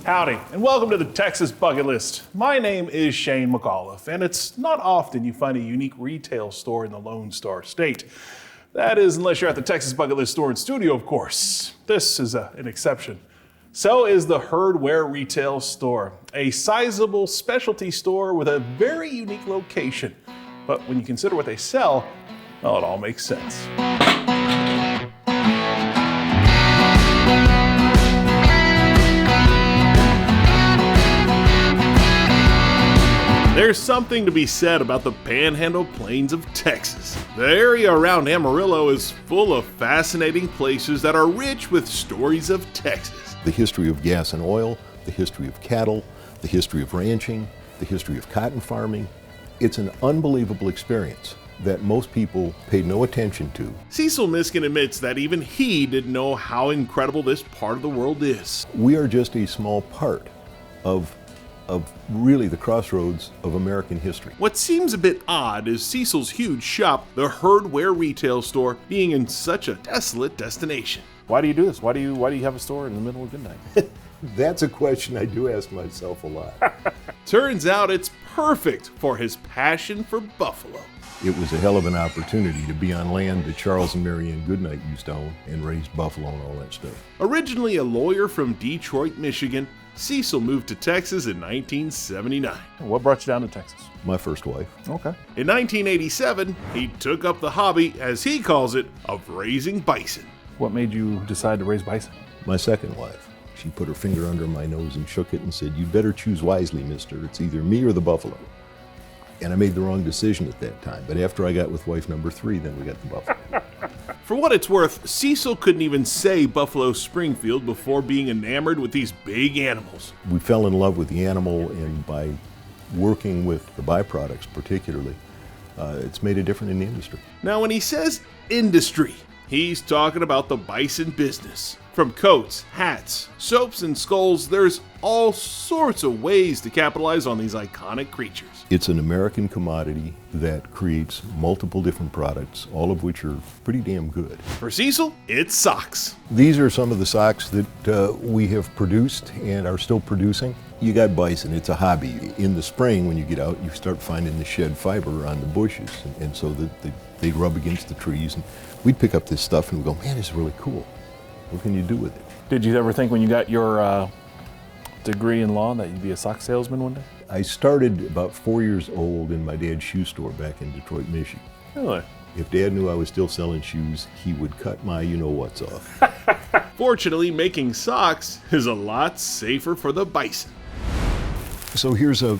Howdy, and welcome to the Texas Bucket List. My name is Shane McAuliffe, and it's not often you find a unique retail store in the Lone Star State. That is, unless you're at the Texas Bucket List store and studio, of course. This is an exception. So is the Herdware Retail Store, a sizable specialty store with a very unique location. But when you consider what they sell, well, it all makes sense. There's something to be said about the Panhandle Plains of Texas. The area around Amarillo is full of fascinating places that are rich with stories of Texas. The history of gas and oil, the history of cattle, the history of ranching, the history of cotton farming. It's an unbelievable experience that most people paid no attention to. Cecil Miskin admits that even he didn't know how incredible this part of the world is. We are just a small part of really the crossroads of American history. What seems a bit odd is Cecil's huge shop, the Herdware Retail Store, being in such a desolate destination. Why do you do this? Why do you have a store in the middle of Goodnight? That's a question I do ask myself a lot. Turns out it's perfect for his passion for buffalo. It was a hell of an opportunity to be on land that Charles and Mary Ann Goodnight used to own and raised buffalo and all that stuff. Originally a lawyer from Detroit, Michigan, Cecil moved to Texas in 1979. What brought you down to Texas? My first wife. Okay. In 1987, he took up the hobby, as he calls it, of raising bison. What made you decide to raise bison? My second wife. She put her finger under my nose and shook it and said, "You'd better choose wisely, mister. It's either me or the buffalo." And I made the wrong decision at that time. But after I got with wife number 3, then we got the buffalo. For what it's worth, Cecil couldn't even say Buffalo Springfield before being enamored with these big animals. We fell in love with the animal, and by working with the byproducts particularly, it's made a difference in the industry. Now, when he says industry, he's talking about the bison business. From coats, hats, soaps, and skulls, there's all sorts of ways to capitalize on these iconic creatures. It's an American commodity that creates multiple different products, all of which are pretty damn good. For Cecil, it's socks. These are some of the socks that we have produced and are still producing. You got bison, it's a hobby. In the spring, when you get out, you start finding the shed fiber on the bushes, and so that they rub against the trees. And we'd pick up this stuff and we'd go, man, this is really cool. What can you do with it? Did you ever think when you got your degree in law that you'd be a sock salesman one day? I started about 4 years old in my dad's shoe store back in Detroit, Michigan. Really? If Dad knew I was still selling shoes, he would cut my you-know-whats off. Fortunately, making socks is a lot safer for the bison. So here's a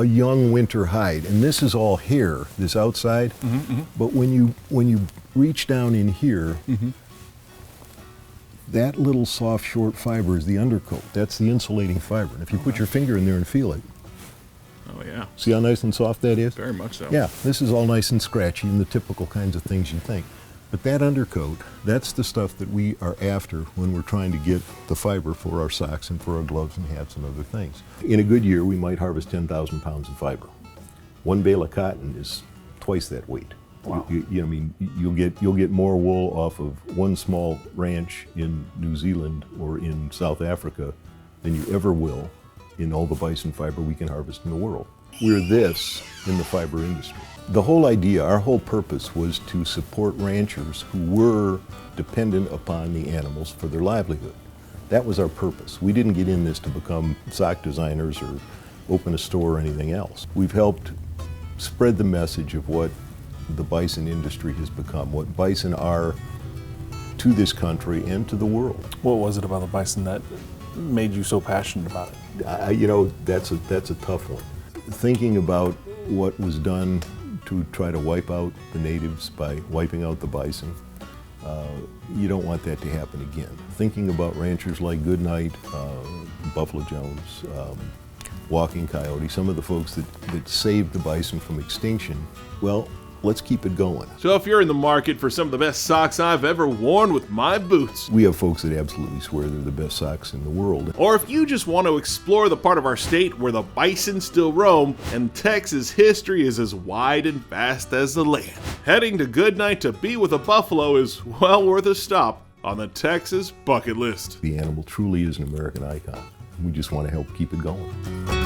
young winter hide, and this is all hair, this outside. But when you reach down in here, that little soft, short fiber is the undercoat. That's the insulating fiber. And if you put your finger in there and feel it, Oh, yeah. see how nice and soft that is? Very much so. Yeah, this is all nice and scratchy and the typical kinds of things you think. But that undercoat, that's the stuff that we are after when we're trying to get the fiber for our socks and for our gloves and hats and other things. In a good year, we might harvest 10,000 pounds of fiber. One bale of cotton is twice that weight. Wow. You'll get more wool off of one small ranch in New Zealand or in South Africa than you ever will in all the bison fiber we can harvest in the world. We're this in the fiber industry. The whole idea, our whole purpose was to support ranchers who were dependent upon the animals for their livelihood. That was our purpose. We didn't get in this to become sock designers or open a store or anything else. We've helped spread the message of what the bison industry has become, what bison are to this country and to the world. What was it about the bison that made you so passionate about it? That's a tough one. Thinking about what was done to try to wipe out the natives by wiping out the bison, you don't want that to happen again. Thinking about ranchers like Goodnight, Buffalo Jones, Walking Coyote, some of the folks that saved the bison from extinction, well, let's keep it going. So if you're in the market for some of the best socks I've ever worn with my boots, we have folks that absolutely swear they're the best socks in the world. or if you just want to explore the part of our state where the bison still roam and Texas history is as wide and vast as the land, heading to Goodnight to be with a buffalo is well worth a stop on the Texas Bucket List. The animal truly is an American icon. We just want to help keep it going.